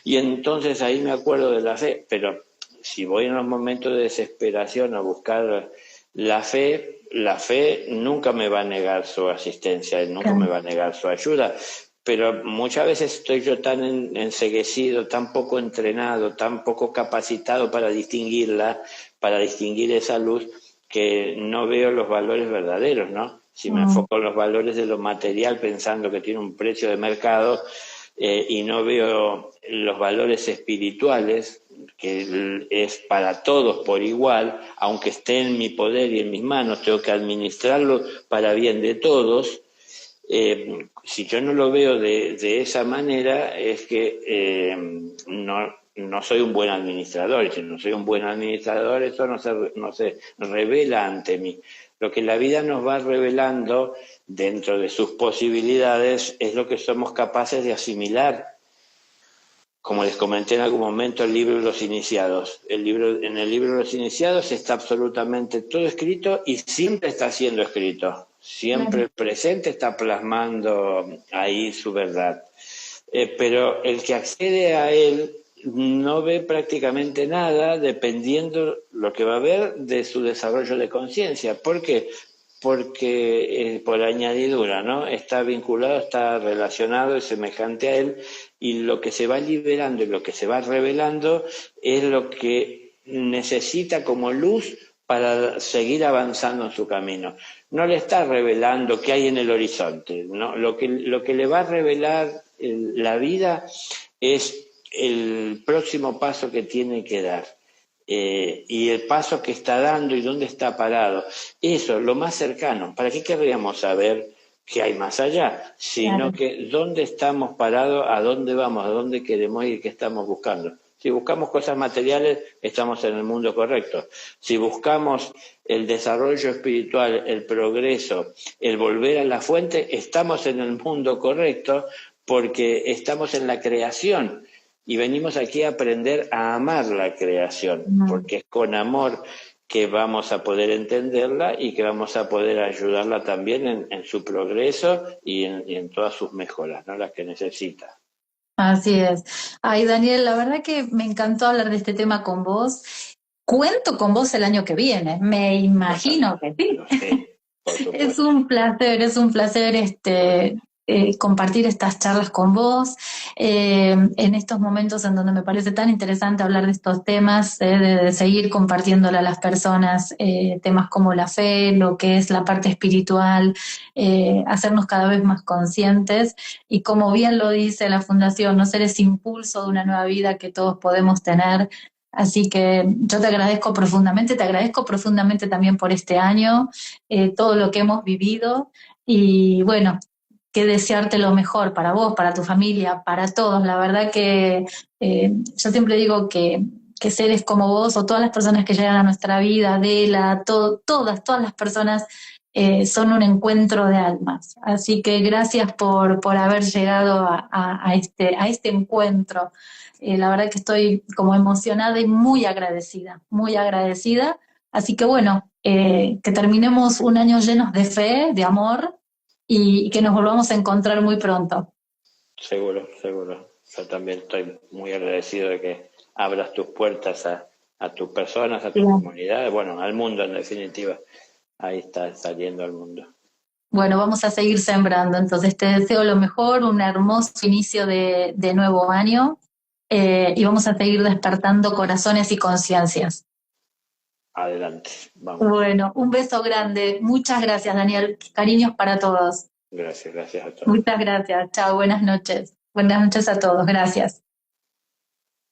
y entonces ahí me acuerdo de la fe. Pero si voy en los momentos de desesperación a buscar la fe nunca me va a negar su asistencia, nunca me Claro. va a negar su ayuda, pero muchas veces estoy yo tan enceguecido, tan poco entrenado, tan poco capacitado para distinguirla, para distinguir esa luz, que no veo los valores verdaderos, ¿no? Si me Mm, enfoco en los valores de lo material pensando que tiene un precio de mercado, y no veo los valores espirituales, que es para todos por igual, aunque esté en mi poder y en mis manos, tengo que administrarlo para bien de todos. Si yo no lo veo de esa manera, es que no soy un buen administrador, y si no soy un buen administrador, eso no se revela ante mí. Lo que la vida nos va revelando dentro de sus posibilidades es lo que somos capaces de asimilar. Como les comenté en algún momento, el libro de los iniciados. En el libro de los iniciados está absolutamente todo escrito y siempre está siendo escrito. Siempre claro. el presente está plasmando ahí su verdad. Pero el que accede a él no ve prácticamente nada, dependiendo lo que va a ver de su desarrollo de conciencia. ¿Por qué? Porque, por añadidura, ¿no? Está vinculado, está relacionado, es semejante a él, y lo que se va liberando y lo que se va revelando es lo que necesita como luz para seguir avanzando en su camino. No le está revelando qué hay en el horizonte, ¿no? Lo que le va a revelar la vida es el próximo paso que tiene que dar, y el paso que está dando y dónde está parado. Eso, lo más cercano. ¿Para qué querríamos saber qué hay más allá? Sino Claro. que dónde estamos parados, a dónde vamos, a dónde queremos ir, qué estamos buscando. Si buscamos cosas materiales, estamos en el mundo correcto. Si buscamos el desarrollo espiritual, el progreso, el volver a la fuente, estamos en el mundo correcto, porque estamos en la creación y venimos aquí a aprender a amar la creación, Mm. porque es con amor que vamos a poder entenderla y que vamos a poder ayudarla también en su progreso y en todas sus mejoras, ¿no? Las que necesita. Así es. Ay, Daniel, la verdad que me encantó hablar de este tema con vos. Cuento con vos el año que viene, me Lo, sa- imagino que sí. lo sé, por Es supuesto. un placer, este, compartir estas charlas con vos, en estos momentos en donde me parece tan interesante hablar de estos temas, de seguir compartiéndole a las personas temas como la fe, lo que es la parte espiritual, hacernos cada vez más conscientes y como bien lo dice la Fundación, no ser ese impulso de una nueva vida que todos podemos tener. Así que yo te agradezco profundamente también por este año, todo lo que hemos vivido y bueno, que desearte lo mejor para vos, para tu familia, para todos. La verdad que yo siempre digo que seres como vos o todas las personas que llegan a nuestra vida, Adela, todas las personas son un encuentro de almas. Así que gracias por haber llegado a este encuentro. La verdad que estoy como emocionada y muy agradecida, muy agradecida. Así que bueno, que terminemos un año llenos de fe, de amor y que nos volvamos a encontrar muy pronto. Seguro, seguro. Yo también estoy muy agradecido de que abras tus puertas a tus personas, a tus Bien. comunidades, bueno, al mundo en definitiva. Ahí está saliendo al mundo. Bueno, vamos a seguir sembrando. Entonces te deseo lo mejor, un hermoso inicio de nuevo año y vamos a seguir despertando corazones y conciencias. Adelante, vamos. Bueno, un beso grande. Muchas gracias, Daniel. Cariños para todos. Gracias, gracias a todos. Muchas gracias. Chao, buenas noches. Buenas noches a todos. Gracias.